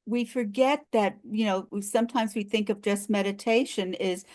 we forget that, sometimes we think of just meditation is,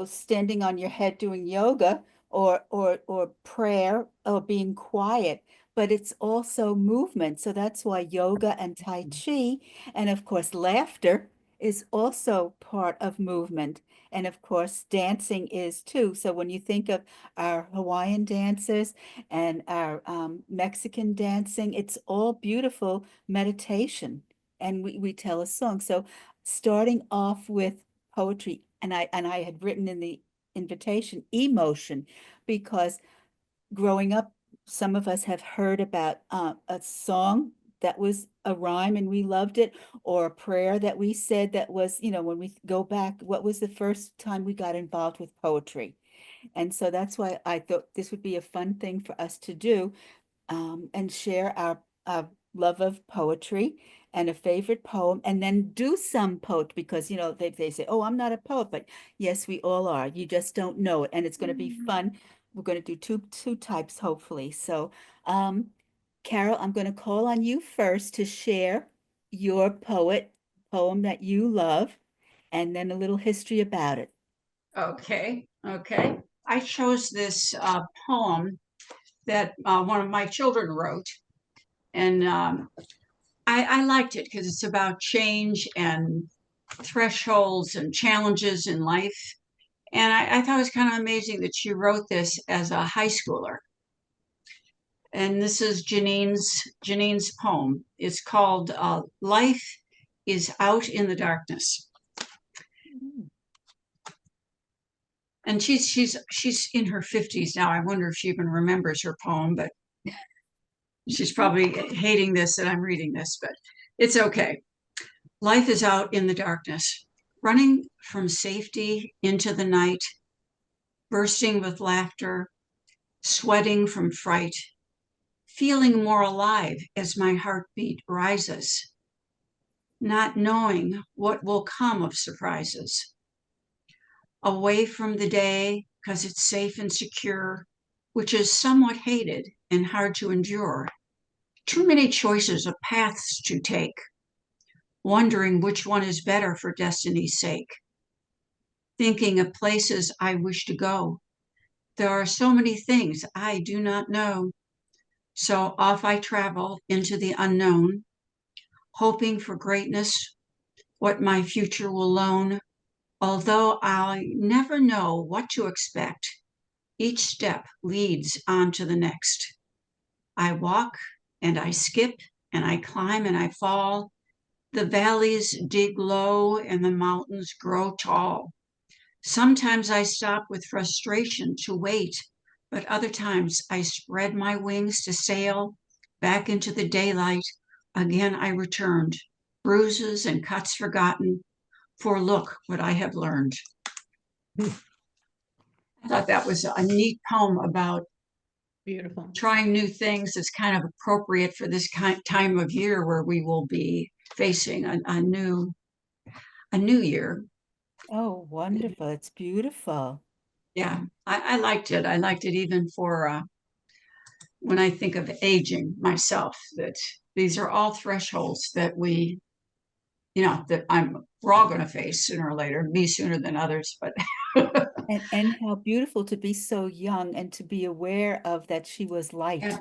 standing on your head doing yoga or prayer or being quiet, but it's also movement. So that's why yoga and Tai Chi, and of course, laughter is also part of movement. And of course, dancing is too. So when you think of our Hawaiian dancers and our Mexican dancing, it's all beautiful meditation. And we tell a song. So starting off with poetry, and I had written in the invitation emotion, because growing up, some of us have heard about a song that was a rhyme and we loved it, or a prayer that we said that was, when we go back, what was the first time we got involved with poetry? And so that's why I thought this would be a fun thing for us to do, and share our love of poetry and a favorite poem, and then do some poetry, because they say, oh, I'm not a poet, but yes, we all are. You just don't know it, and it's going to be fun. We're going to do two types, hopefully. So Carol, I'm going to call on you first to share your poem that you love, and then a little history about it. Okay, okay. I chose this poem that one of my children wrote, and I liked it because it's about change and thresholds and challenges in life. And I thought it was kind of amazing that she wrote this as a high schooler. And this is Janine's poem. It's called "Life is Out in the Darkness." And she's in her 50s now. I wonder if she even remembers her poem, but she's probably hating this that I'm reading this, but it's okay. Life is out in the darkness, running from safety into the night, bursting with laughter, sweating from fright, feeling more alive as my heartbeat rises, not knowing what will come of surprises. Away from the day, because it's safe and secure, which is somewhat hated and hard to endure. Too many choices of paths to take, wondering which one is better for destiny's sake. Thinking of places I wish to go. There are so many things I do not know. So off I travel into the unknown, hoping for greatness, what my future will loan. Although I never know what to expect, each step leads on to the next. I walk and I skip and I climb and I fall. The valleys dig low and the mountains grow tall. Sometimes I stop with frustration to wait, but other times I spread my wings to sail back into the daylight. Again I returned, bruises and cuts forgotten, for look what I have learned. I thought that was a neat poem about Beautiful. trying new things is kind of appropriate for this time of year where we will be facing a new year. Oh, wonderful. It's beautiful. Yeah, I liked it. I liked it even for when I think of aging myself, that these are all thresholds that that we're all going to face sooner or later, me sooner than others, but And how beautiful to be so young and to be aware of that she was light. yeah,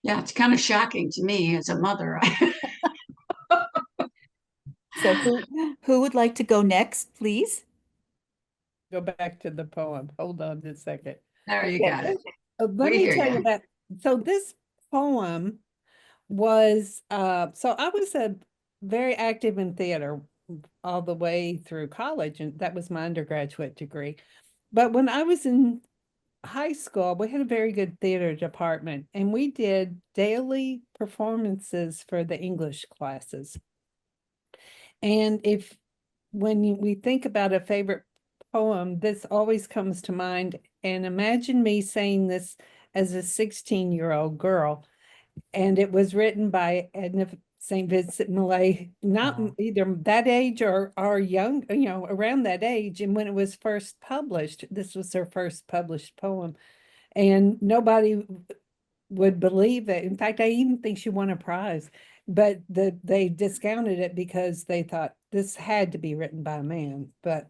yeah, it's kind of shocking to me as a mother. So who would like to go next, please? Go back to the poem. Hold on just a second. There you Yes. got it. Let We me hear tell you you. that. So this poem was, so I was a very active in theater all the way through college, and that was my undergraduate degree. But when I was in high school, we had a very good theater department, and we did daily performances for the English classes. And when we think about a favorite poem, this always comes to mind. And imagine me saying this as a 16-year-old girl. And it was written by Edna St. Vincent Millay, not either that age or young, around that age. And when it was first published, this was her first published poem. And nobody would believe it. In fact, I even think she won a prize. but they discounted it because they thought this had to be written by a man, but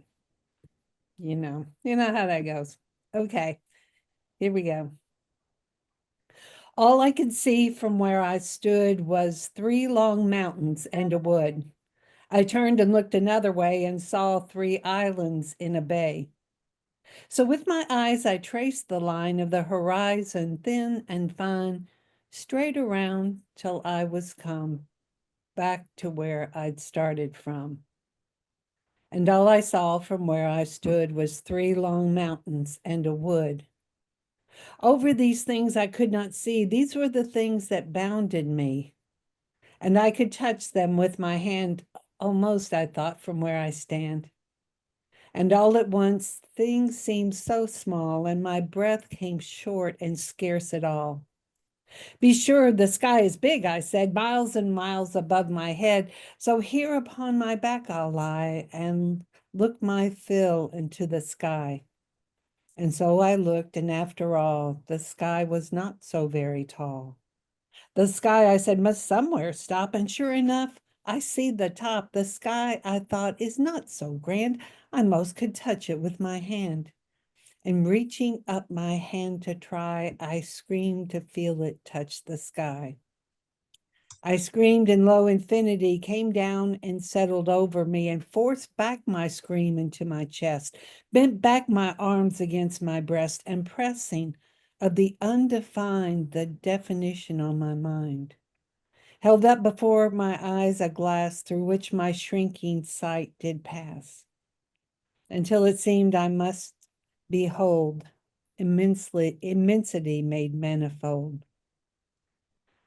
you know how that goes. Okay, here we go. All I could see from where I stood was 3 long mountains and a wood. I turned and looked another way and saw 3 islands in a bay. So with my eyes, I traced the line of the horizon, thin and fine, straight around till I was come back to where I'd started from. And all I saw from where I stood was 3 long mountains and a wood. Over these things I could not see. These were the things that bounded me. And I could touch them with my hand, almost, I thought, from where I stand. And all at once, things seemed so small, and my breath came short and scarce at all. Be sure the sky is big, I said, miles and miles above my head. So here upon my back I'll lie and look my fill into the sky. And so I looked, and after all, the sky was not so very tall. The sky, I said, must somewhere stop, and sure enough, I see the top. The sky, I thought, is not so grand. I most could touch it with my hand. And reaching up my hand to try, I screamed to feel it touch the sky. I screamed, and lo, infinity came down and settled over me and forced back my scream into my chest, bent back my arms against my breast, and pressing of the undefined the definition on my mind. Held up before my eyes a glass through which my shrinking sight did pass, until it seemed I must behold immensity made manifold.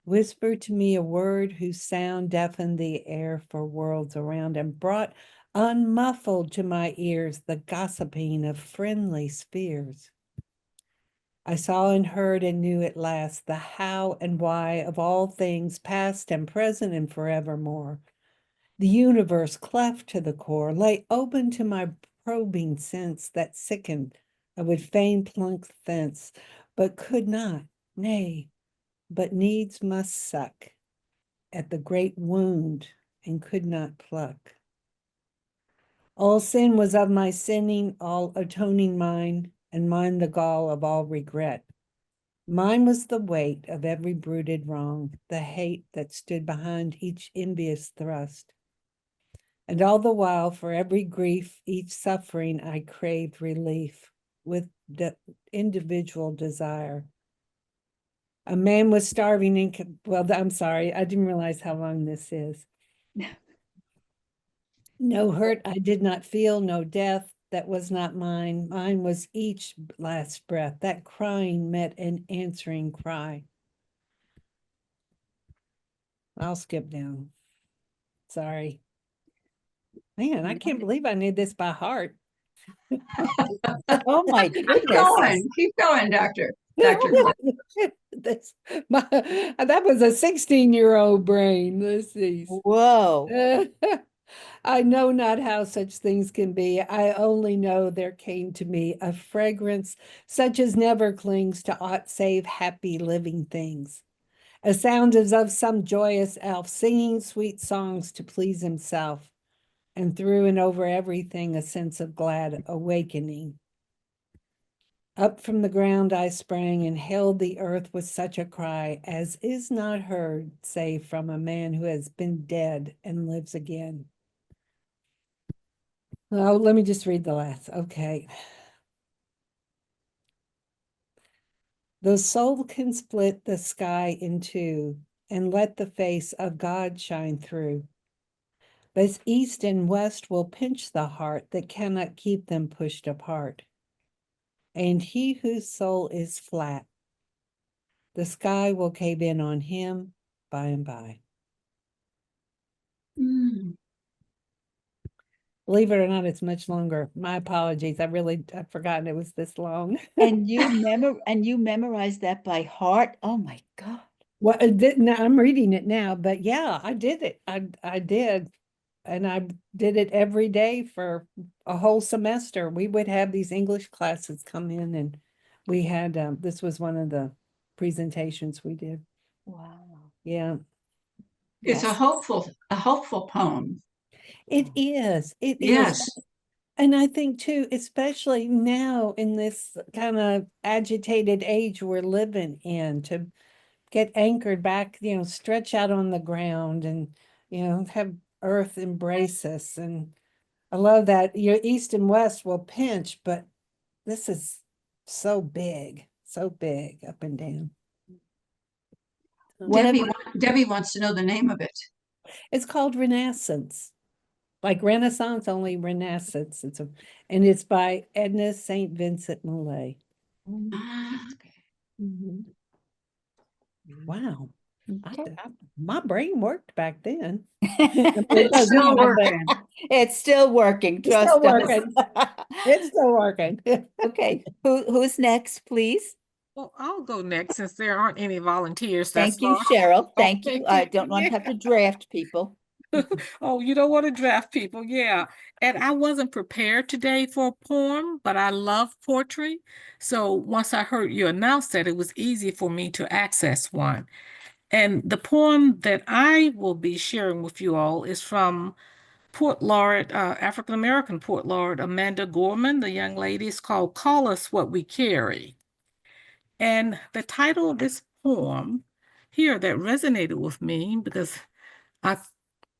Whispered to me a word whose sound deafened the air for worlds around, and brought unmuffled to my ears the gossiping of friendly spheres. I saw and heard and knew at last the how and why of all things, past and present and forevermore. The universe, cleft to the core, lay open to my probing sense that sickened. I would fain plunk thence, but could not, nay, but needs must suck at the great wound and could not pluck. All sin was of my sinning, all atoning mine, and mine the gall of all regret. Mine was the weight of every brooded wrong, the hate that stood behind each envious thrust. And all the while, for every grief, each suffering, I craved relief with the individual desire. A man was starving in, well, I'm sorry, I didn't realize how long this is. No hurt I did not feel, no death that was not mine. Mine was each last breath. That crying met an answering cry. I'll skip down. Sorry. Man, I can't believe I knew this by heart. Oh my goodness. Keep going, Doctor. That was a 16-year-old brain. Let's see. Whoa. I know not how such things can be. I only know there came to me a fragrance such as never clings to aught save happy living things. A sound as of some joyous elf singing sweet songs to please himself, and through and over everything a sense of glad awakening. Up from the ground I sprang and held the earth with such a cry as is not heard, save from a man who has been dead and lives again. Oh, let me just read the last. Okay. The soul can split the sky in two and let the face of God shine through. But east and west will pinch the heart that cannot keep them pushed apart. And he whose soul is flat, the sky will cave in on him by and by. Believe it or not, it's much longer. My apologies. I've forgotten it was this long. And you memorized that by heart? Oh my God. Well, I'm reading it now, but yeah, I did it. I did. And I did it every day for a whole semester. We would have these English classes come in, and we had, this was one of the presentations we did. Wow. Yeah. It's Yes. a hopeful poem. It is. It is. Yes. And I think too, especially now in this kind of agitated age we're living in, to get anchored back, stretch out on the ground and, have earth embrace us. And I love that your east and west will pinch, but this is so big up and down. One of Debbie wants to know the name of it. It's called Renaissance. Like Renaissance, only Renaissance. And it's by Edna St. Vincent Millay. Ah, okay. Wow. Okay. My brain worked back then. It's still working. It's still working, It's still trust us. working. It's still working. Okay, who's next, please? Well, I'll go next since there aren't any volunteers. Thank That's you, fine. Cheryl. Oh, Thank you. thank I you. don't want to have to draft people. Oh, you don't want to draft people. Yeah. And I wasn't prepared today for a poem, but I love poetry. So once I heard you announce that, it was easy for me to access one. And the poem that I will be sharing with you all is from Poet Laureate, African American Poet Laureate Amanda Gorman. The young lady is called Call Us What We Carry. And the title of this poem here that resonated with me because I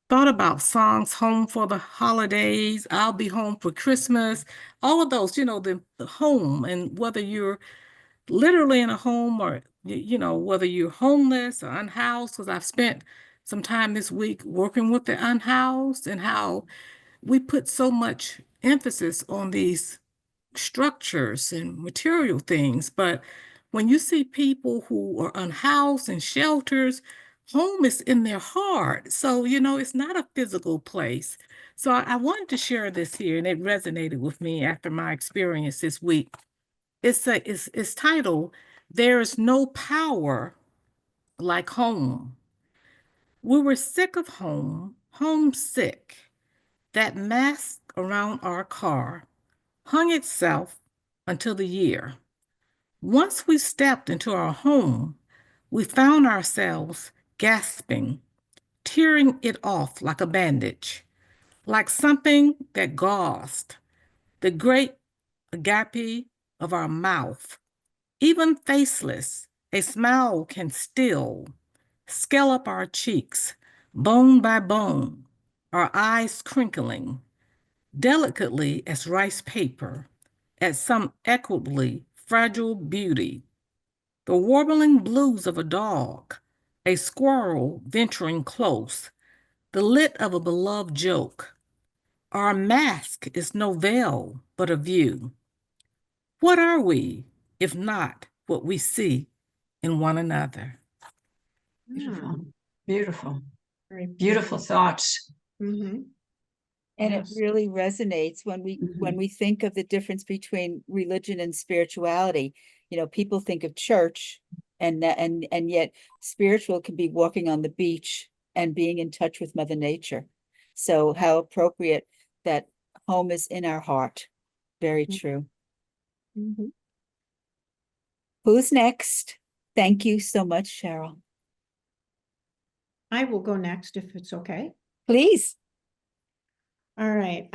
thought about songs, Home for the Holidays, I'll Be Home for Christmas, all of those, the home, and whether you're literally in a home or, whether you're homeless or unhoused, because I've spent some time this week working with the unhoused and how we put so much emphasis on these structures and material things. But when you see people who are unhoused in shelters, home is in their heart. So, it's not a physical place. So I wanted to share this here, and it resonated with me after my experience this week. It's titled, There is No Power Like Home. We were sick of home, homesick. That mask around our car hung itself until the year. Once we stepped into our home, we found ourselves gasping, tearing it off like a bandage, like something that gauzed the great agape of our mouth. Even faceless, a smile can still scale up our cheeks, bone by bone, our eyes crinkling, delicately as rice paper, at some equably fragile beauty, the warbling blues of a dog, a squirrel venturing close, the lit of a beloved joke. Our mask is no veil, but a view. What are we, if not what we see in one another? Beautiful. Beautiful. Very Beautiful thoughts. Mm-hmm. And Yes. it really resonates when we think of the difference between religion and spirituality. People think of church and yet spiritual can be walking on the beach and being in touch with Mother Nature. So how appropriate that home is in our heart. Very true. Mm-hmm. Who's next? Thank you so much, Cheryl. I will go next if it's okay. Please. All right.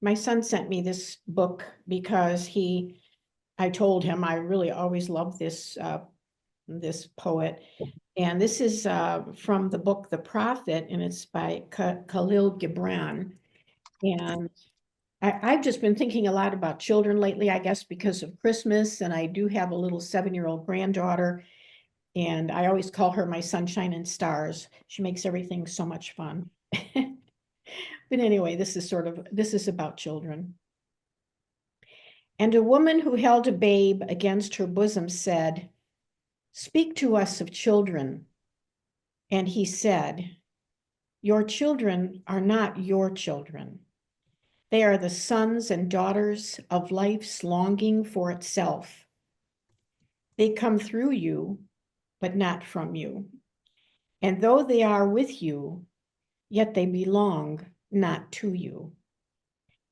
My son sent me this book because I told him I really always loved this poet. And this is from the book The Prophet, and it's by Khalil Gibran. And I've just been thinking a lot about children lately, I guess, because of Christmas. And I do have a little 7-year-old granddaughter. And I always call her my sunshine and stars. She makes everything so much fun. But anyway, this is about children. And a woman who held a babe against her bosom said, "Speak to us of children." And he said, "Your children are not your children. They are the sons and daughters of life's longing for itself. They come through you, but not from you. And though they are with you, yet they belong not to you.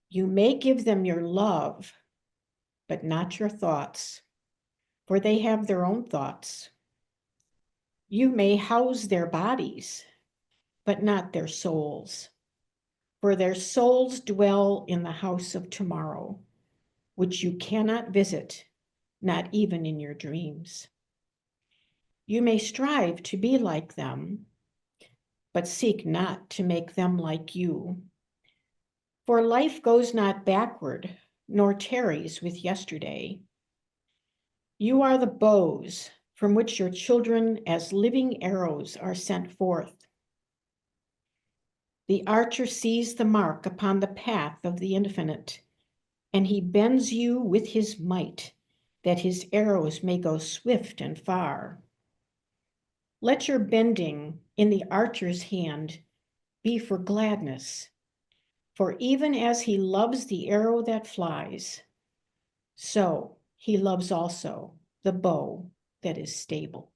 You may give them your love, but not your thoughts, for they have their own thoughts. You may house their bodies, but not their souls. For their souls dwell in the house of tomorrow, which you cannot visit, not even in your dreams. You may strive to be like them, but seek not to make them like you. For life goes not backward, nor tarries with yesterday. You are the bows from which your children as living arrows are sent forth. The archer sees the mark upon the path of the infinite, and he bends you with his might, that his arrows may go swift and far. Let your bending in the archer's hand be for gladness, for even as he loves the arrow that flies, so he loves also the bow that is stable.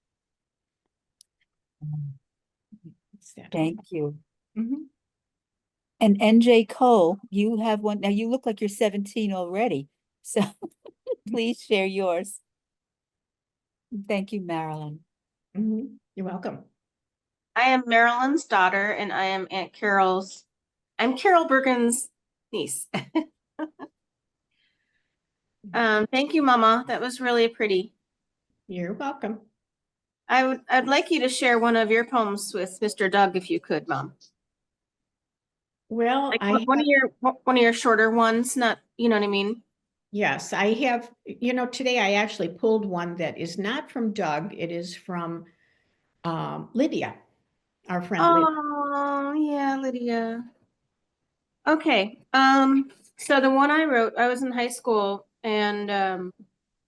It's that one. Thank you. Mhm. And NJ Cole, you have one. Now you look like you're 17 already. So please share yours. Thank you, Marilyn. Mhm. You're welcome. I am Marilyn's daughter, and I am I'm Carol Bergen's niece. Thank you, Mama. That was really pretty. You're welcome. I'd like you to share one of your poems with Mr. Doug, if you could, Mom. Well, Like I one of your shorter ones, not, you know what I mean? yes, I have, today I actually pulled one that is not from Doug. It is from Lydia, our friend Lydia. Oh, yeah, Lydia. Okay. So the one I wrote, I was in high school, and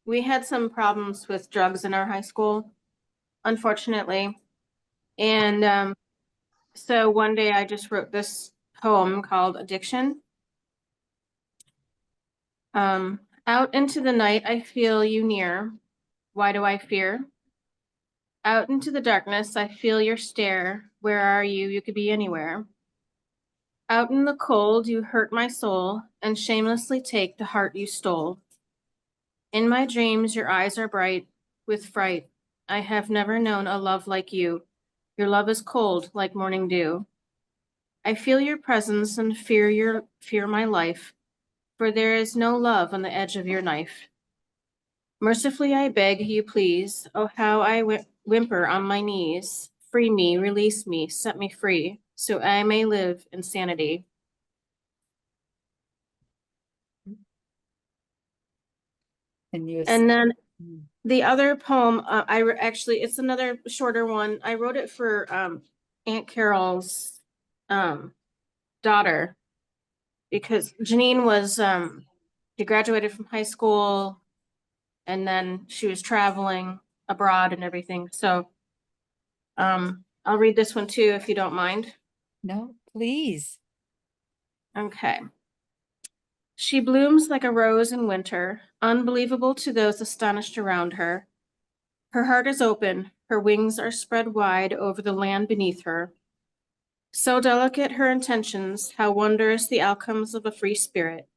we had some problems with drugs in our high school, unfortunately. And so one day I just wrote this poem called Addiction. Out into the night, I feel you near. Why do I fear? Out into the darkness, I feel your stare. Where are you? You could be anywhere. Out in the cold, you hurt my soul and shamelessly take the heart you stole. In my dreams, your eyes are bright with fright. I have never known a love like you. Your love is cold like morning dew. I feel your presence and fear my life, for there is no love on the edge of your knife. Mercifully I beg you please, oh how I whimper on my knees. Free me, release me, set me free, so I may live in sanity. And then the other poem, actually, it's another shorter one. I wrote it for Aunt Carol's daughter, because Janine was, she graduated from high school, and then she was traveling abroad and everything. So I'll read this one too, if you don't mind. No, please. Okay. She blooms like a rose in winter, unbelievable to those astonished around her. Her heart is open, her wings are spread wide over the land beneath her. So delicate her intentions, how wondrous the outcomes of a free spirit.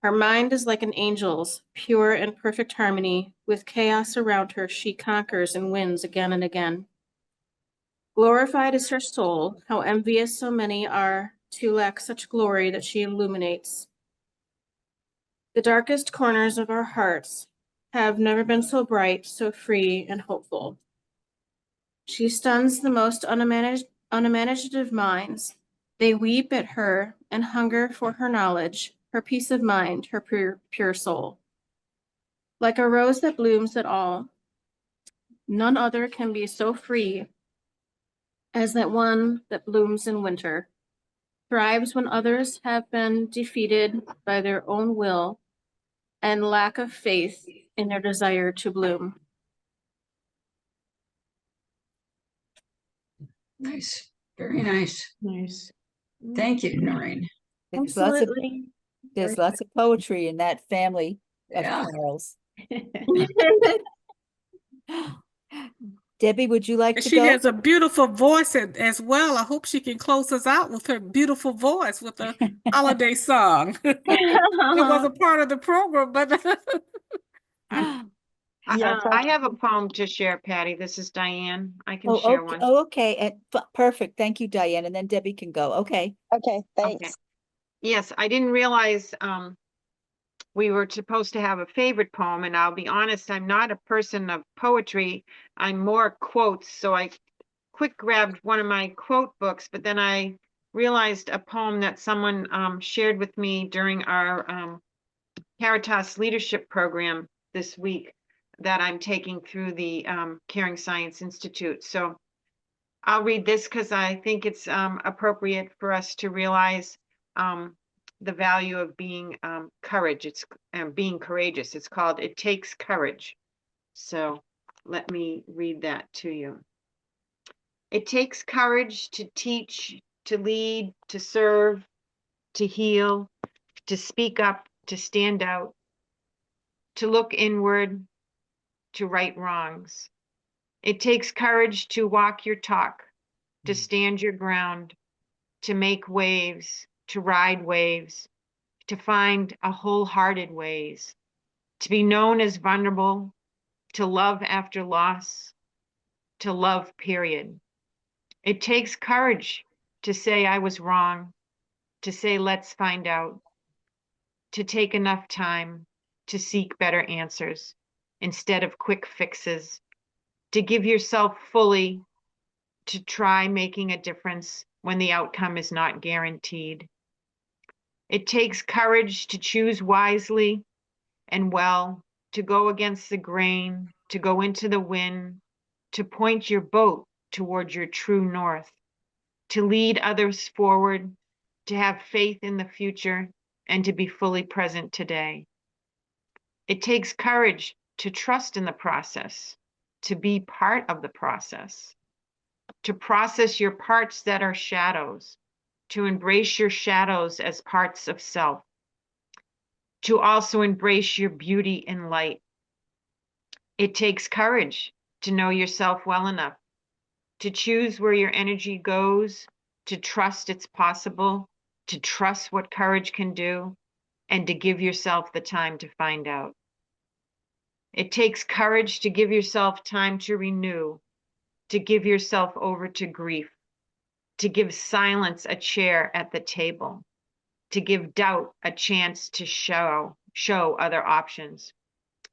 Her mind is like an angel's, pure and perfect harmony. With chaos around her, she conquers and wins again and again. Glorified is her soul, how envious so many are to lack such glory that she illuminates. The darkest corners of our hearts have never been so bright, so free and hopeful. She stuns the most unimaginative minds. They weep at her and hunger for her knowledge, her peace of mind, her pure soul. Like a rose that blooms at all, none other can be so free as that one that blooms in winter, thrives when others have been defeated by their own will and lack of faith in their desire to bloom. Nice. Very nice. Nice. Thank you, Noreen. There's Absolutely. lots of poetry in that family of Yeah. Carols. Debbie, would you like to She go? has a beautiful voice as well. I hope she can close us out with her beautiful voice with a holiday song. It was a part of the program, but Yes, Um, I have a poem to share, Patty. This is Diane. I can Oh, share okay. one. Oh, okay. And perfect. Thank you, Diane. And then Debbie can go. Okay. Okay, Okay. thanks. Yes, I didn't realize we were supposed to have a favorite poem, and I'll be honest, I'm not a person of poetry. I'm more quotes. So I quick grabbed one of my quote books, but then I realized a poem that someone shared with me during our Caritas leadership program this week that I'm taking through the Caring Science Institute. So I'll read this because I think it's appropriate for us to realize the value of being courage. It's being courageous. It's called "It Takes Courage." So let me read that to you. It takes courage to teach, to lead, to serve, to heal, to speak up, to stand out, to look inward, to right wrongs. It takes courage to walk your talk, to stand your ground, to make waves, to ride waves, to find a wholehearted ways, to be known as vulnerable, to love after loss, to love, period. It takes courage to say I was wrong, to say let's find out, to take enough time to seek better answers instead of quick fixes, to give yourself fully, to try making a difference when the outcome is not guaranteed. It takes courage to choose wisely and well, to go against the grain, to go into the wind, to point your boat toward your true north, to lead others forward, to have faith in the future, and to be fully present today. It takes courage to trust in the process, to be part of the process, to process your parts that are shadows, to embrace your shadows as parts of self, to also embrace your beauty and light. It takes courage to know yourself well enough, to choose where your energy goes, to trust it's possible, to trust what courage can do, and to give yourself the time to find out. It takes courage to give yourself time to renew, to give yourself over to grief, to give silence a chair at the table, to give doubt a chance to show other options,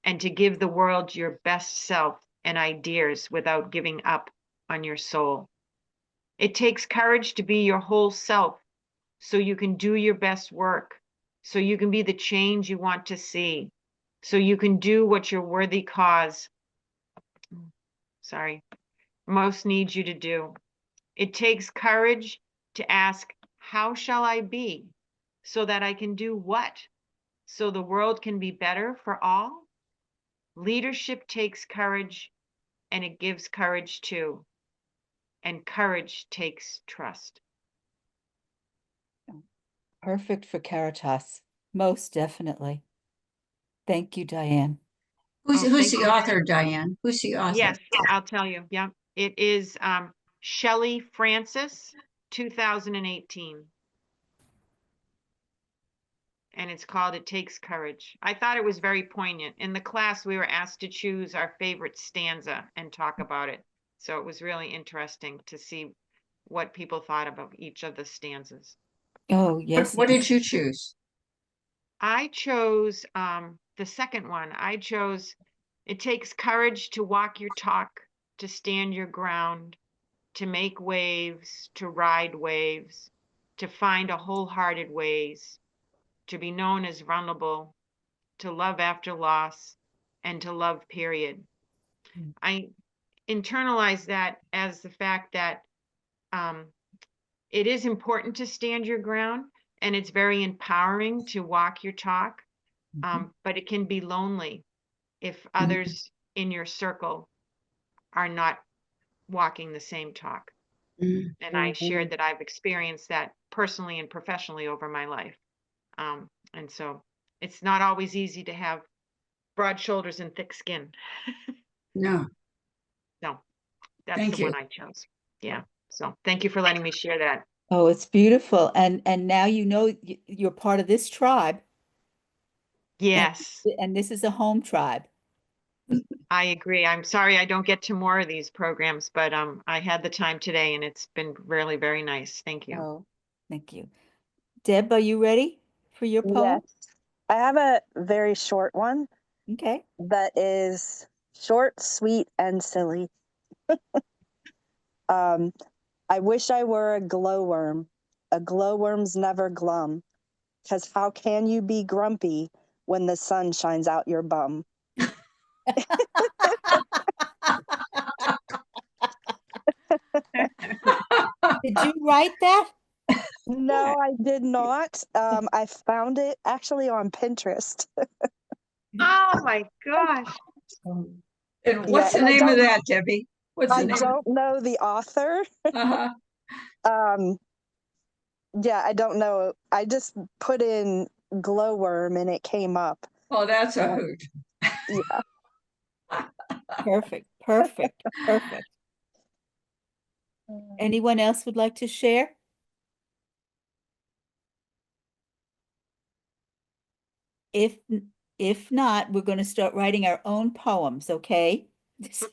and to give the world your best self and ideas without giving up on your soul. It takes courage to be your whole self so you can do your best work, so you can be the change you want to see, so you can do what your worthy cause, most needs you to do. It takes courage to ask, how shall I be so that I can do what? So the world can be better for all? Leadership takes courage, and it gives courage too. And courage takes trust. Perfect for Caritas. Most definitely. Thank you, Diane. Who's Oh, who's thank the you. author, Diane? Who's the author? Yes, I'll tell you. Yeah, it is Shelley Francis, 2018. And it's called It Takes Courage. I thought it was very poignant. In the class, we were asked to choose our favorite stanza and talk about it. So it was really interesting to see what people thought about each of the stanzas. Oh, yes. What did you choose? I chose the second one. I chose, it takes courage to walk your talk, to stand your ground, to make waves, to ride waves, to find a wholehearted ways, to be known as vulnerable, to love after loss, and to love, period. I internalize that as the fact that it is important to stand your ground, and it's very empowering to walk your talk, but it can be lonely if others in your circle are not walking the same talk. And I shared that I've experienced that personally and professionally over my life. And so it's not always easy to have broad shoulders and thick skin. No. No, that's Thank the one you. I chose. Yeah. So thank you for letting me share that. Oh, it's beautiful. And now you know you're part of this tribe. Yes. And this is a home tribe. I agree. I'm sorry I don't get to more of these programs, but I had the time today and it's been really very nice. Thank you. Oh, thank you. Deb, are you ready for your poem? Yes. I have a very short one Okay. that is short, sweet, and silly. I wish I were a glowworm. A glowworm's never glum. 'Cause how can you be grumpy when the sun shines out your bum? Did you write that? No, I did not. I found it actually on Pinterest. Oh my gosh. And what's the and name of that, Debbie? What's the I name? don't know the author. Uh-huh. Yeah, I don't know. I just put in glowworm and it came up. Oh, that's a Um, hoot. Yeah. Perfect, perfect, perfect. Anyone else would like to share? If if not, we're going to start writing our own poems, okay? So,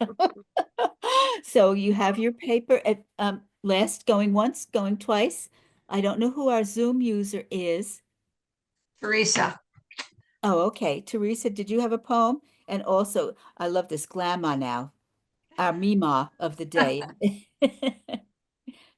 so you have your paper at last going once, going twice. I don't know who our Zoom user is. Teresa. Oh, okay. Teresa, did you have a poem? And also, I love this glamour now. Our Mima of the day.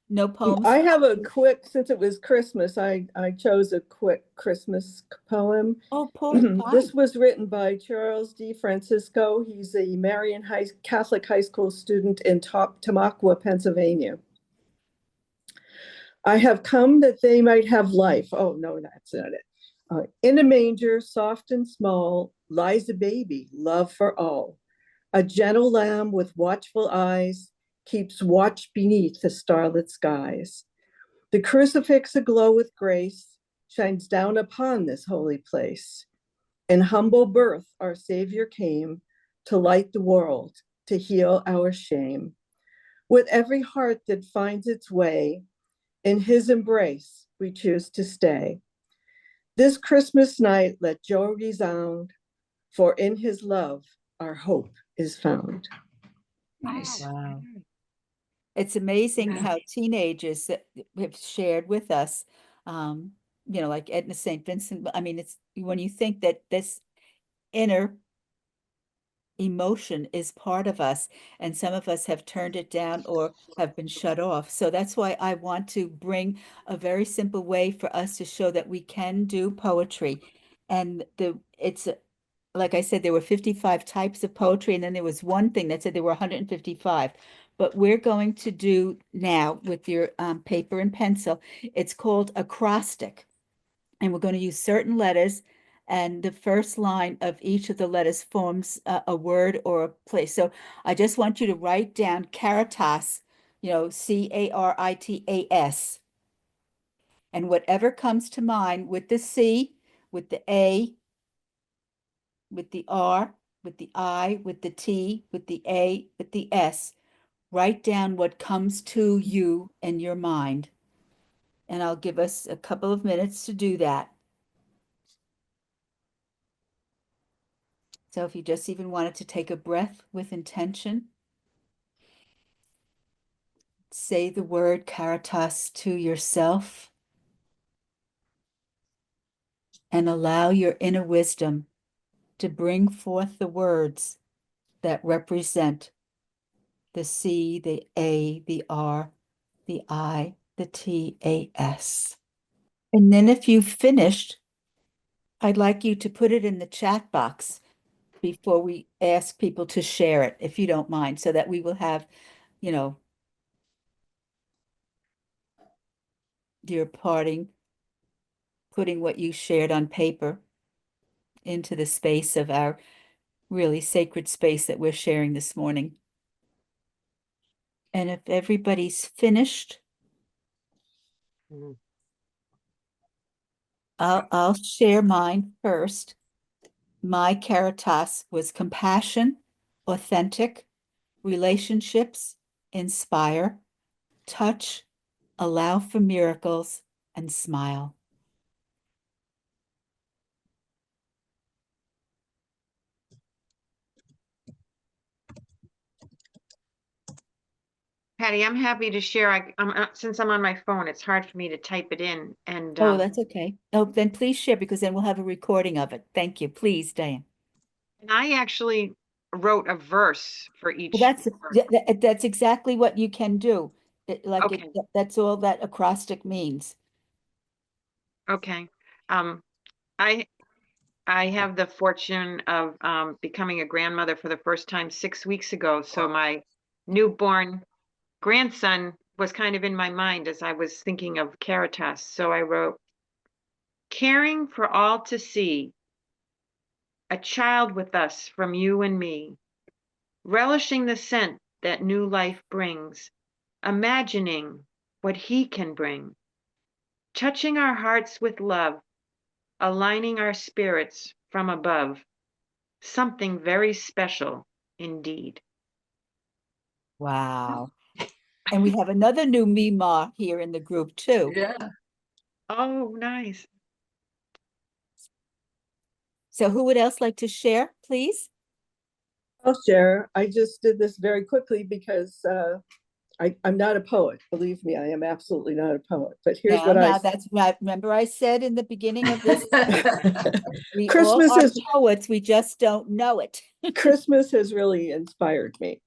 No poems? I have a quick, since it was Christmas, I chose a quick Christmas poem. Oh, poem. This was written by Charles D. Francisco. He's a Marian Catholic high school student in Tamaqua, Pennsylvania. I have come that they might have life. Oh, no, that's not it. In a manger, soft and small, lies a baby, love for all. A gentle lamb with watchful eyes keeps watch beneath the starlit skies. The crucifix aglow with grace shines down upon this holy place. In humble birth, our Savior came to light the world, to heal our shame. With every heart that finds its way, in his embrace we choose to stay. This Christmas night, let joy resound, for in his love our hope is found. Nice. Wow. It's amazing Yeah. how teenagers that have shared with us, like Edna St. Vincent. I mean, it's when you think that this inner emotion is part of us, and some of us have turned it down or have been shut off. So that's why I want to bring a very simple way for us to show that we can do poetry. And it's like I said, there were 55 types of poetry, and then there was one thing that said there were 155. But we're going to do now with your paper and pencil, it's called acrostic. And we're going to use certain letters, and the first line of each of the letters forms a word or a place. So I just want you to write down Caritas, Caritas. And whatever comes to mind with the C, with the A, with the R, with the I, with the T, with the A, with the S, write down what comes to you in your mind. And I'll give us a couple of minutes to do that. So if you just even wanted to take a breath with intention, say the word Caritas to yourself and allow your inner wisdom to bring forth the words that represent the C, the A, the R, the I, the T, A, S. And then if you've finished, I'd like you to put it in the chat box before we ask people to share it, if you don't mind, so that we will have, your putting what you shared on paper into the space of our really sacred space that we're sharing this morning. And if everybody's finished, I'll share mine first. My Caritas was compassion, authentic, relationships, inspire, touch, allow for miracles, and smile. Patty, I'm happy to share. Since I'm on my phone, it's hard for me to type it in and, Oh, that's okay. Oh, then please share because then we'll have a recording of it. Thank you. Please, Diane. and I actually wrote a verse for each. Well, that's exactly what you can do. Okay. That's all that acrostic means. Okay. I have the fortune of becoming a grandmother for the first time 6 weeks ago. So my newborn grandson was kind of in my mind as I was thinking of Caritas. So I wrote, caring for all to see, a child with us from you and me, relishing the scent that new life brings, imagining what he can bring, touching our hearts with love, aligning our spirits from above, something very special indeed. Wow. And we have another new Mima here in the group too. Yeah. Oh, nice. So who would else like to share, please? I'll share. I just did this very quickly because I'm not a poet. Believe me, I am absolutely not a poet. But here's what I That's right. Remember I said in the beginning of this, we Christmas all are is poets, we just don't know it. Christmas has really inspired me.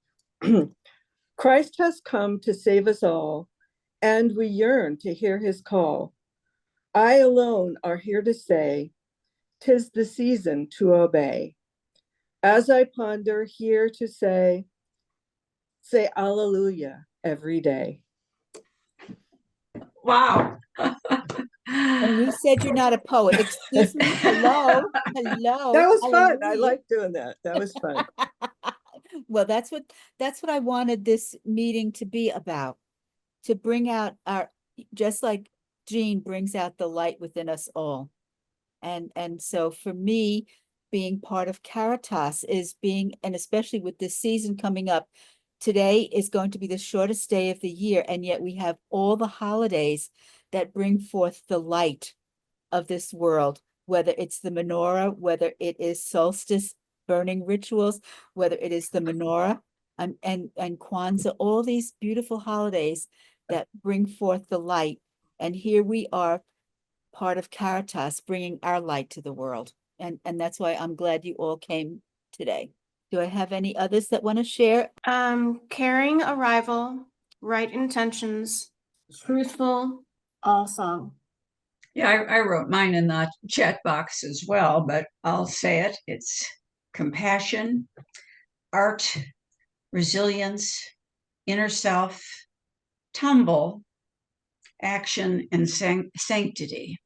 Christ has come to save us all, and we yearn to hear his call. I alone are here to say, 'tis the season to obey. As I ponder here to say Alleluia every day. Wow. And you said you're not a poet. Excuse me. Hello. Hello. That was fun. I Hallelujah. like doing that. That was fun. Well, that's what I wanted this meeting to be about, to bring out just like Jean brings out the light within us all. And so for me, being part of Caritas and especially with this season coming up, today is going to be the shortest day of the year, and yet we have all the holidays that bring forth the light of this world, whether it's the menorah, whether it is solstice burning rituals, whether it is the menorah and Kwanzaa, all these beautiful holidays that bring forth the light. And here we are, part of Caritas, bringing our light to the world. And that's why I'm glad you all came today. Do I have any others that want to share? Caring arrival, right intentions, truthful, all song. Yeah, I wrote mine in the chat box as well, but I'll say it. It's compassion, art, resilience, inner self, tumble, action, and sanctity.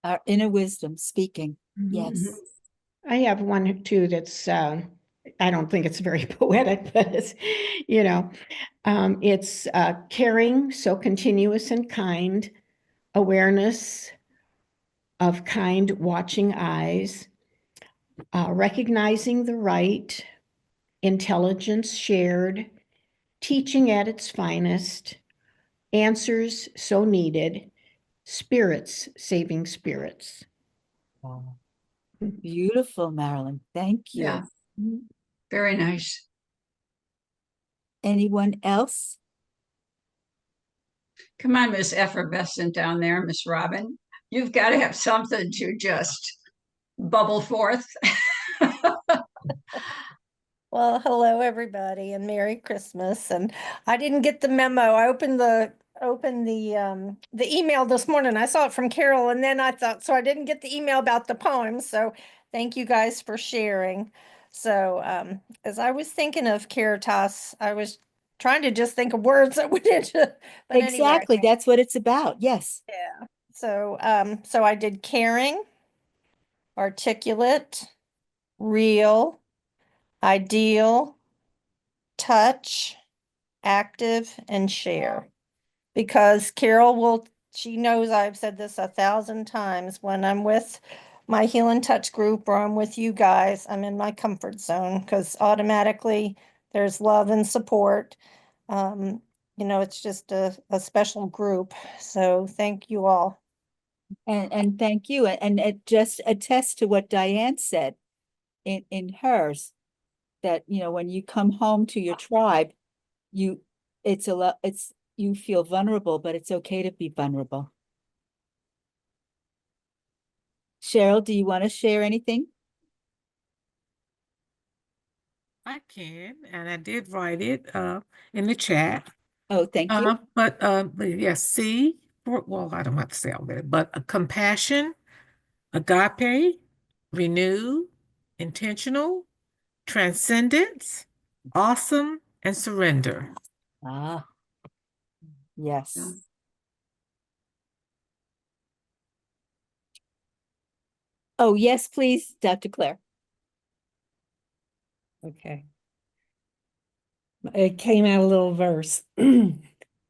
Our inner wisdom speaking. Yes. Mhm. I have one too that's I don't think it's very poetic, but it's, it's caring, so continuous and kind, awareness of kind watching eyes, recognizing the right, intelligence shared, teaching at its finest, answers so needed, spirits saving spirits. Wow. Beautiful, Marilyn. Thank you. Yeah, very nice. Anyone else? Come on, Miss Effervescent down there, Miss Robin. You've got to have something to just bubble forth. Well, hello everybody and Merry Christmas. And I didn't get the memo. I opened the email this morning. I saw it from Carol and then I thought, so I didn't get the email about the poem. So thank you guys for sharing. So as I was thinking of Caritas, I was trying to just think of words that went into but Exactly. anyway. That's what it's about. Yes. Yeah. So so I did caring, articulate, real, ideal, touch, active, and share. Because she knows I've said this 1,000 times, when I'm with my Heal and Touch group or I'm with you guys, I'm in my comfort zone because automatically there's love and support. It's just a special group. So thank you all. And thank you. And it just attests to what Diane said in hers, that, when you come home to your tribe, you, it's a lot, you feel vulnerable, but it's okay to be vulnerable. Cheryl, do you want to share anything? I can, and I did write it in the chat. Oh, thank you. But yes, C, well, I don't have to say all that, but compassion, agape, renew, intentional, transcendence, awesome, and surrender. Ah, yes. Yeah. Oh, yes, please, Dr. Claire. Okay. It came out a little verse.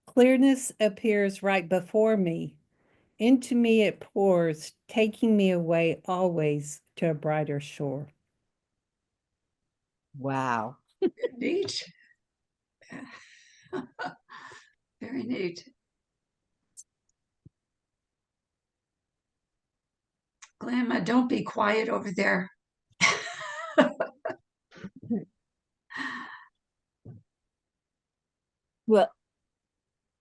Clearness appears right before me. Into me it pours, taking me away always to a brighter shore. Wow. Neat. Very neat. Glamma, don't be quiet over there. Well,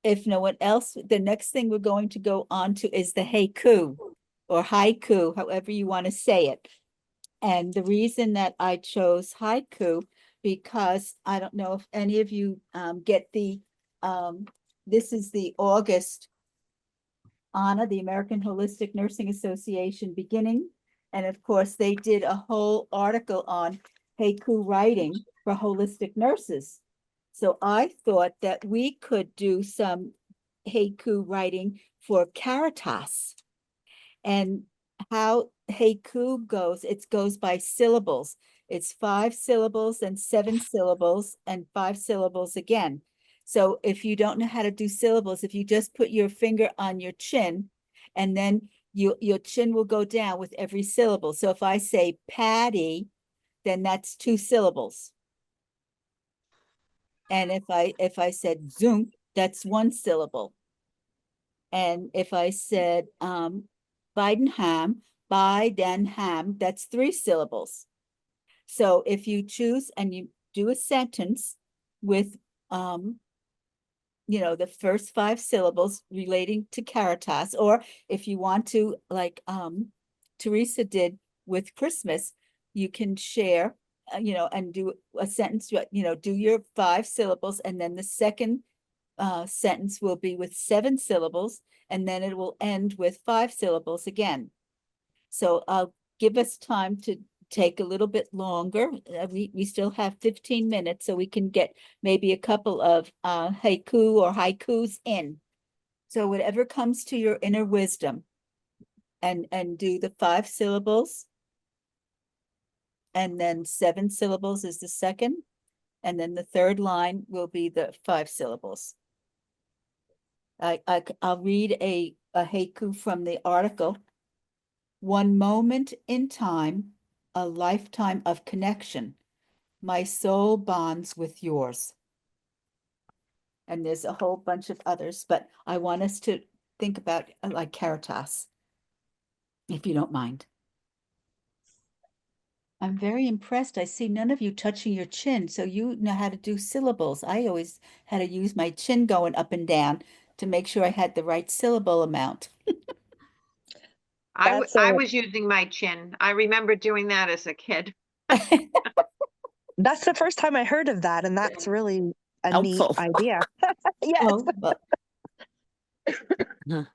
if no one else, the next thing we're going to go on to is the haiku or haiku, however you want to say it. And the reason that I chose haiku, because I don't know if any of you get the, this is the August AHNA, the American Holistic Nursing Association beginning. And of course, they did a whole article on haiku writing for holistic nurses. So I thought that we could do some haiku writing for Caritas. And how haiku goes, it goes by syllables. It's 5 syllables and 7 syllables and 5 syllables again. So if you don't know how to do syllables, if you just put your finger on your chin, and then your chin will go down with every syllable. So if I say Patty, then that's 2 syllables. And if I said Zoom, that's 1 syllable. And if I said Bidenham, that's 3 syllables. So if you choose and you do a sentence with the first 5 syllables relating to Caritas, or if you want to, like Teresa did with Christmas, you can share, and do a sentence, do your 5 syllables, and then the second sentence will be with 7 syllables, and then it will end with 5 syllables again. So I'll give us time to take a little bit longer. We still have 15 minutes, so we can get maybe a couple of haiku or haikus in. So whatever comes to your inner wisdom, and do the 5 syllables, and then 7 syllables is the second, and then the third line will be the 5 syllables. I'll read a haiku from the article. One moment in time, a lifetime of connection. My soul bonds with yours. And there's a whole bunch of others, but I want us to think about like Caritas, if you don't mind. I'm very impressed. I see none of you touching your chin, so you know how to do syllables. I always had to use my chin going up and down to make sure I had the right syllable amount. I That's a- was using my chin. I remember doing that as a kid. That's the first time I heard of that, and that's really a Helpful. neat idea. Yes. Oh, well,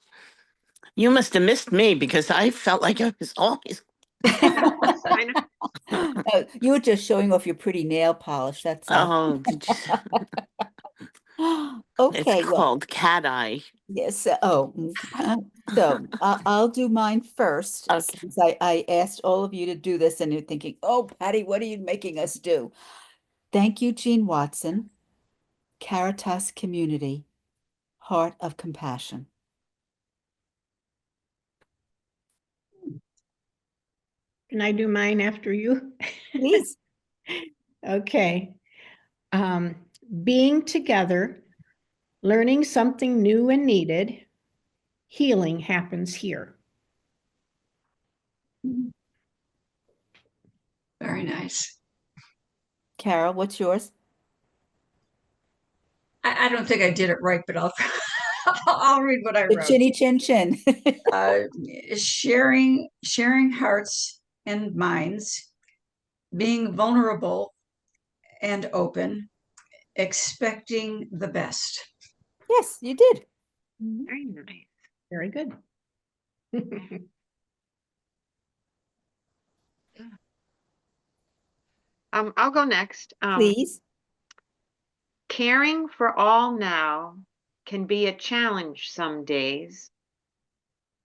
You must have missed me because I felt like I was always. I know. you were just showing off your pretty nail polish, that's all. Oh, Okay, it's well, called cat eye. yes, so I'll do mine first, Okay. since I asked all of you to do this, and you're thinking, oh, Patty, what are you making us do? Thank you, Jean Watson, Caritas Community, Heart of Compassion. Can I do mine after you? Please. Okay. Being together, learning something new and needed, healing happens here. Very nice. Carol, what's yours? I don't think I did it right, but I'll I'll read what I The wrote. chinny chin chin. Sharing hearts and minds, being vulnerable and open, expecting the best. Yes, you did. Very nice. Very good. I'll go next. Please. Caring for all now can be a challenge some days,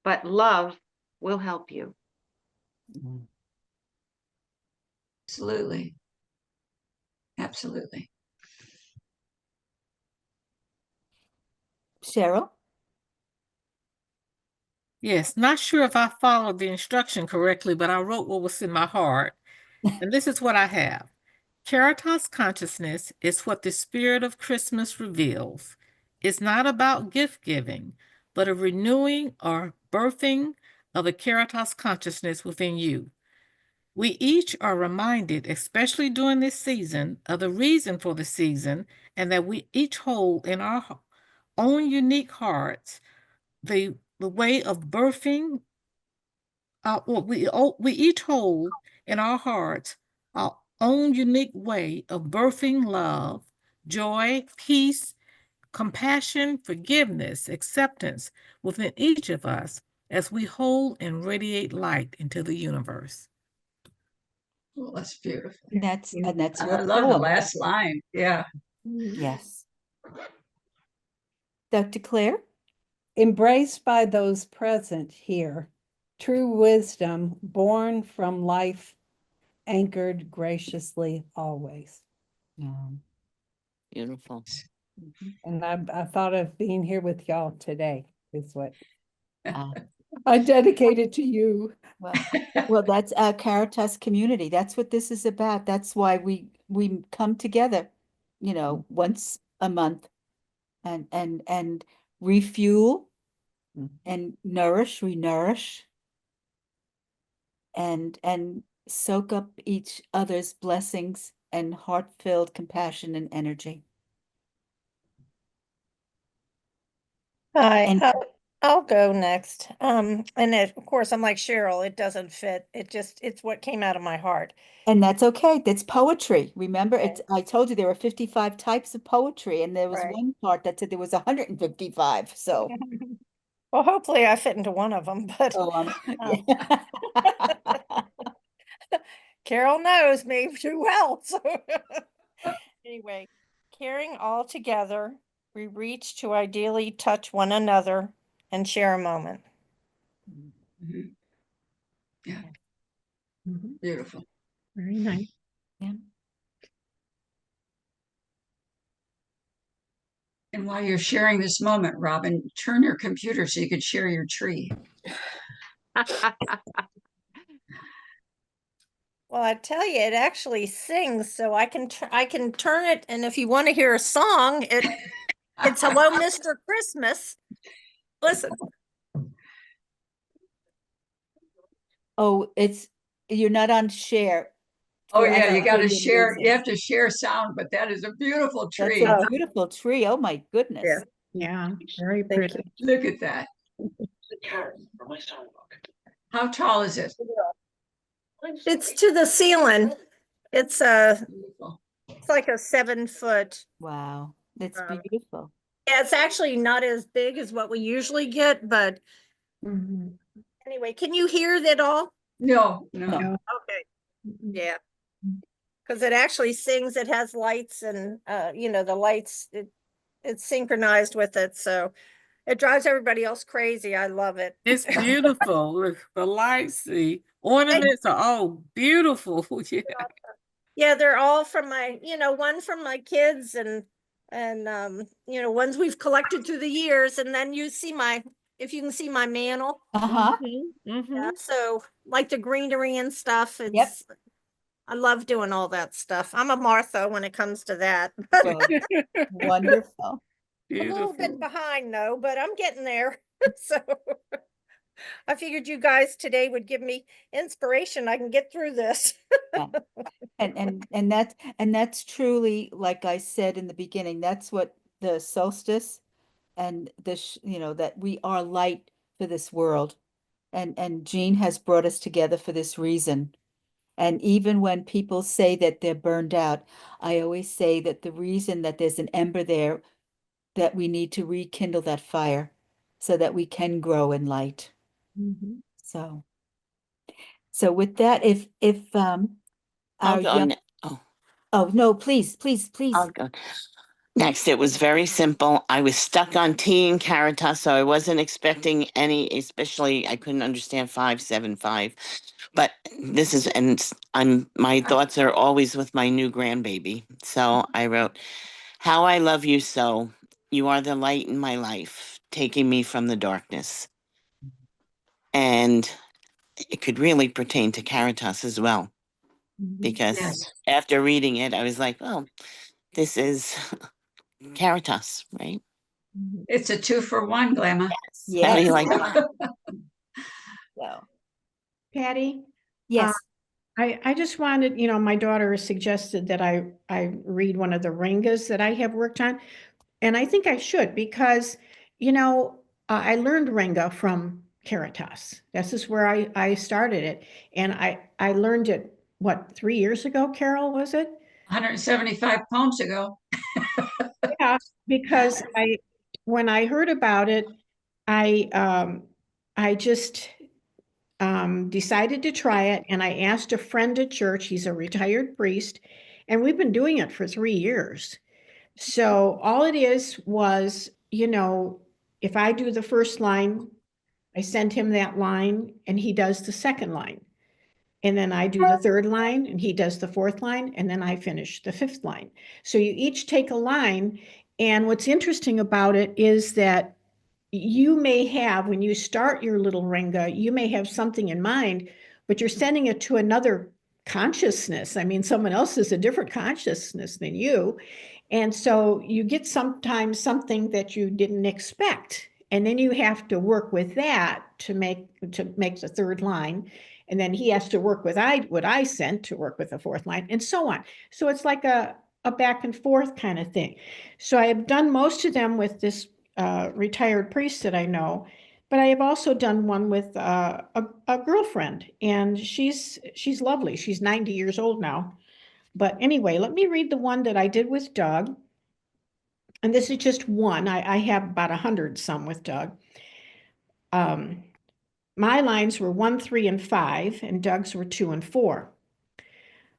but love will help you. Absolutely. Absolutely. Cheryl? Yes, not sure if I followed the instruction correctly, but I wrote what was in my heart. And this is what I have. Caritas consciousness is what the spirit of Christmas reveals. It's not about gift giving, but a renewing or birthing of a Caritas consciousness within you. We each are reminded, especially during this season, of the reason for the season, and that we each hold in our own unique hearts the way of birthing. We each hold in our hearts our own unique way of birthing love, joy, peace, compassion, forgiveness, acceptance within each of us as we hold and radiate light into the universe. Well, that's beautiful. That's I your love the poem. last line. Yeah. Yes. Dr. Claire? Embraced by those present here, true wisdom born from life, anchored graciously always. Beautiful. And I thought of being here with y'all today is what I dedicated to you. Well, that's our Caritas community. That's what this is about. That's why we come together, once a month and refuel and renourish and soak up each other's blessings and heart-filled compassion and energy. Hi, And- I'll go next. And of course, I'm like Cheryl, it doesn't fit. It's what came out of my heart. And that's okay. That's poetry. Remember, I told you there were 55 types of poetry, and there was Right. one part that said there was 155. So, Well, hopefully I fit into one of them, but yeah. Carol knows me too well. So anyway, caring all together, we reach to ideally touch one another and share a moment. Mhm. Yeah. Beautiful. Very nice. Yeah. And while you're sharing this moment, Robin, turn your computer so you could share your tree. Well, I tell you, it actually sings, so I can turn it, and if you want to hear a song, it's Hello, Mr. Christmas. Listen. Oh, you're not on share. Oh Or I yeah, you got to hear your share. music. You have to share sound, but that is a beautiful That's tree. a beautiful tree. Oh my goodness. Yeah, very Thank pretty. Look at that. How tall is it? It's to the ceiling. It's Beautiful. it's like a 7-foot. Wow. That's Um, beautiful. Yeah, it's actually not as big as what we usually get, but anyway, can you hear that all? No. No. Okay. Yeah. Because it actually sings, it has lights and the lights, it's synchronized with it, so it drives everybody else crazy. I love it. It's beautiful. Look, the lights, the ornaments are all beautiful. Yeah. Yeah, they're all from my, one from my kids and ones we've collected through the years, and then if you can see my mantle. Uh-huh. Yeah, so like the greenery and stuff, Yep. I love doing all that stuff. I'm a Martha when it comes to that. Good. Wonderful. A little bit behind though, but I'm getting there. So I figured you guys today would give me inspiration. I can get through this. Yeah. And that's truly, like I said in the beginning, that's what the solstice and that we are light for this world. And Jean has brought us together for this reason. And even when people say that they're burned out, I always say that the reason that there's an ember there, that we need to rekindle that fire so that we can grow in light. Mhm. So with that, if I'll our go. young, oh no, please. I'll go. Next, it was very simple. I was stuck on T and Caritas, so I wasn't expecting any, especially I couldn't understand 575. But this is, and my thoughts are always with my new grandbaby. So I wrote, "How I love you so. You are the light in my life, taking me from the darkness." And it could really pertain to Caritas as well, because Yes. after reading it, I was like, "Oh, this is Caritas, right?" It's a 2-for-1, Glamma. How do Yes. you like that? So, Patty, yes. I just wanted, my daughter has suggested that I read one of the Ringas that I have worked on. And I think I should because, I learned Ringa from Caritas. This is where I started it. And I learned it, 3 years ago, Carol, was it? 175 poems ago. Yeah, because when I heard about it, I just decided to try it, and I asked a friend at church. He's a retired priest, and we've been doing it for 3 years. So all it is was, if I do the first line, I send him that line, and he does the second line. And then I do the third line, and he does the fourth line, and then I finish the fifth line. So you each take a line, and what's interesting about it is that you may have, when you start your little Ringa, you may have something in mind, but you're sending it to another consciousness. I mean, someone else is a different consciousness than you. And so you get sometimes something that you didn't expect. And then you have to work with that to make the third line. And then he has to work with what I sent to work with the fourth line, and so on. So it's like a back and forth kind of thing. So I have done most of them with this retired priest that I know, but I have also done one with a girlfriend, and she's lovely. She's 90 years old now. But anyway, let me read the one that I did with Doug. And this is just one. I have about 100 some with Doug. My lines were 1, 3, and 5, and Doug's were 2 and 4.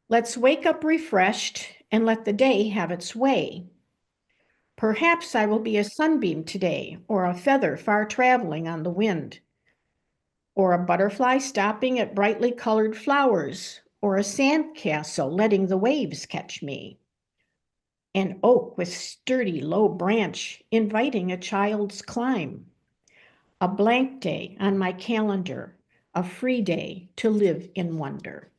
Let's wake up refreshed and let the day have its way. Perhaps I will be a sunbeam today, or a feather far traveling on the wind, or a butterfly stopping at brightly colored flowers, or a sandcastle letting the waves catch me. An oak with sturdy low branch inviting a child's climb. A blank day on my calendar, a free day to live in wonder.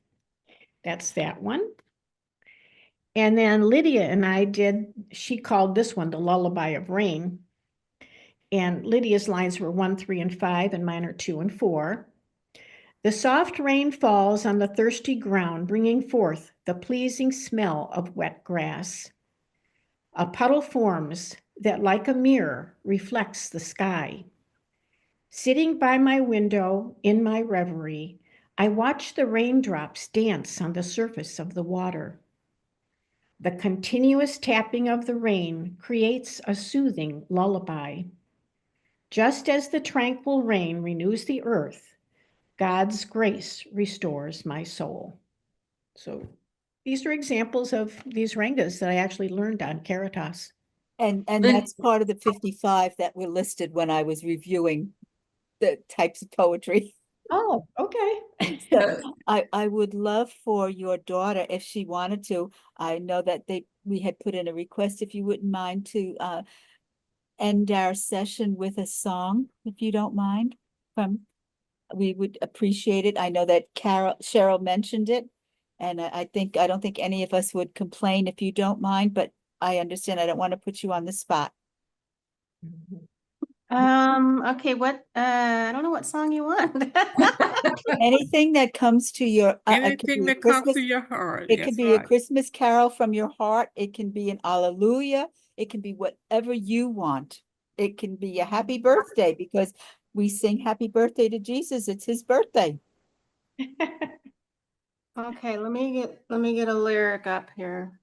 That's that one. And then Lydia and I she called this one the Lullaby of Rain. And Lydia's lines were 1, 3, and 5, and mine are 2 and 4. The soft rain falls on the thirsty ground, bringing forth the pleasing smell of wet grass. A puddle forms that, like a mirror, reflects the sky. Sitting by my window in my reverie, I watch the raindrops dance on the surface of the water. The continuous tapping of the rain creates a soothing lullaby. Just as the tranquil rain renews the earth, God's grace restores my soul. So these are examples of these Rengas that I actually learned on Caritas. And Lynn- that's part of the 55 that were listed when I was reviewing the types of poetry. Oh, okay. So I would love for your daughter, if she wanted to, I know that we had put in a request, if you wouldn't mind, to end our session with a song, if you don't mind. We would appreciate it. I know that Cheryl mentioned it, and I don't think any of us would complain if you don't mind, but I understand I don't want to put you on the spot. Okay, I don't know what song you want. Anything that comes to your Anything that comes to your heart. It could be a Christmas carol from your heart. It can be an Alleluia. It can be whatever you want. It can be a happy birthday because we sing happy birthday to Jesus. It's his birthday. Okay, let me get a lyric up here.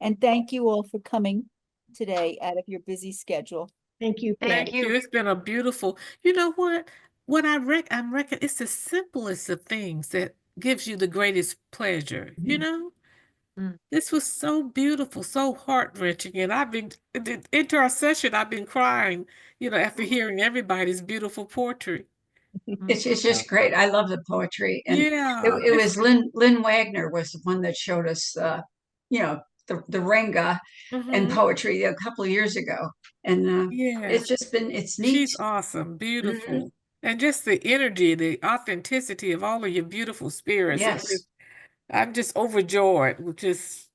And thank you all for coming today out of your busy schedule. Thank you, Thank Patty. you. It's been a beautiful, you know what? I'm reckon it's the simplest of things that gives you the greatest pleasure, you know? Mm. This was so beautiful, so heart-wrenching. And into our session, I've been crying, after hearing everybody's beautiful poetry. It's just great. I love the poetry. And Yeah. it was Lynn Wagner was the one that showed us the Renga and Mhm. poetry a couple of years ago. And Yeah. it's neat. She's awesome, beautiful. And just the energy, the authenticity of all of your beautiful spirits. Yes. I'm just overjoyed with just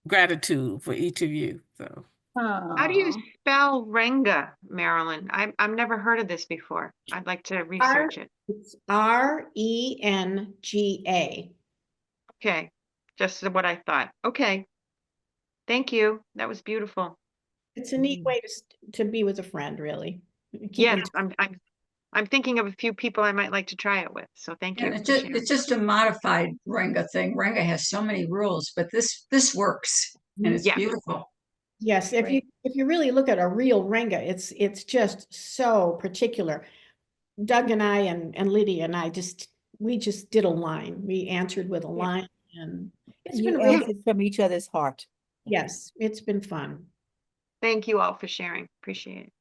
gratitude for each of you. So How do you spell Renga, Marilyn? I've never heard of this before. I'd like to research it. It's RENGA. Okay, just what I thought. Okay. Thank you. That was beautiful. It's a neat way to be with a friend, really. Keep Yes, in I'm thinking of a few people I might like to try it with. So thank you. And for sharing. it's just a modified Renga thing. Renga has so many rules, but this works and it's Yeah. beautiful. Yes, if you really look at a real Renga, it's just so particular. Doug and I and Lydia and I we just did a line. We answered with a line, and it's You been really, answered from each other's heart. yes, it's been fun. Thank you all for sharing. Appreciate it.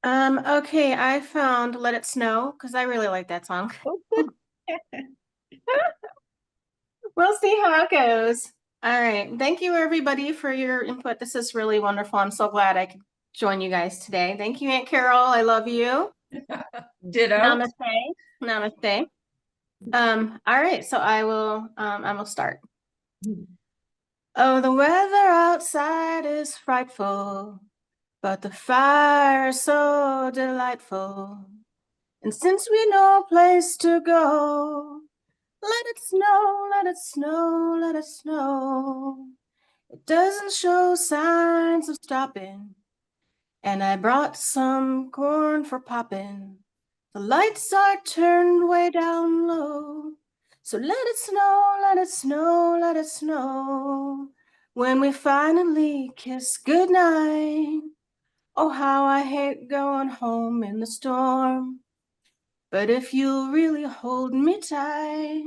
Okay, I found Let It Snow because I really like that song. Oh, good. We'll see how it goes. All right. Thank you, everybody, for your input. This is really wonderful. I'm so glad I could join you guys today. Thank you, Aunt Carol. I love you. Ditto. Namaste. Namaste. All right. So I will start. Oh, the weather outside is frightful, but the fire is so delightful. And since we know a place to go, let it snow, let it snow, let it snow. It doesn't show signs of stopping. And I brought some corn for popping. The lights are turned way down low. So let it snow, let it snow, let it snow. When we finally kiss goodnight. Oh, how I hate going home in the storm. But if you really hold me tight,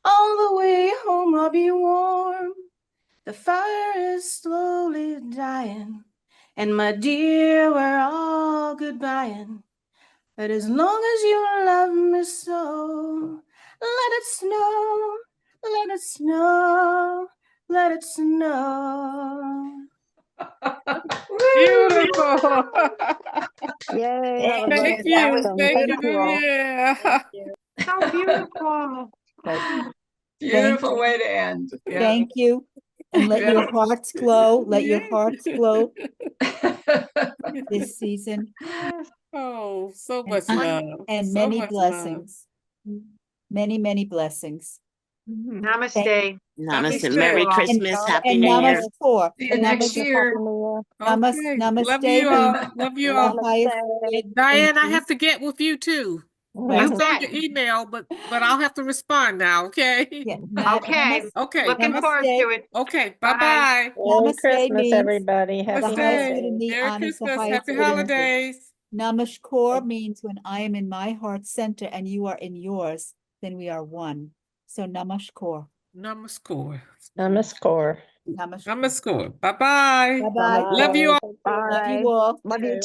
all the way home I'll be warm. The fire is slowly dying, and my dear, we're all goodbying. But as long as you love me so, let it snow, let it snow, let it snow. beautiful. Yay, that was Thank you. awesome. Thank Thank you all. Yeah. So beautiful. Beautiful way to end. Yeah. Thank you. And let your hearts glow. Let your hearts glow this season. Yes. Oh, so And much un- love. And So many much blessings. Many, many blessings. Namaste. Namaste. Namaste. Merry All. Christmas. Happy And New Year. namaste. See you next year. Okay. Namaste Love you all. means Love you the all. highest good. Diane, I in have to get with you too. I You saw bet. your email, but I'll have to respond now, okay? Yeah. Okay. Okay. Looking forward to it. Okay. Bye. Bye-bye. Namaste means everybody. the Namaste. highest good in the Merry honor is the Christmas. highest Happy good in the- holidays. Namaskar means when I am in my heart center and you are in yours, then we are one. So namaskar. Namaskar. Namaskar. Namaskar. Namaskar. Bye-bye. Bye-bye. Love you all. Love you all. Love you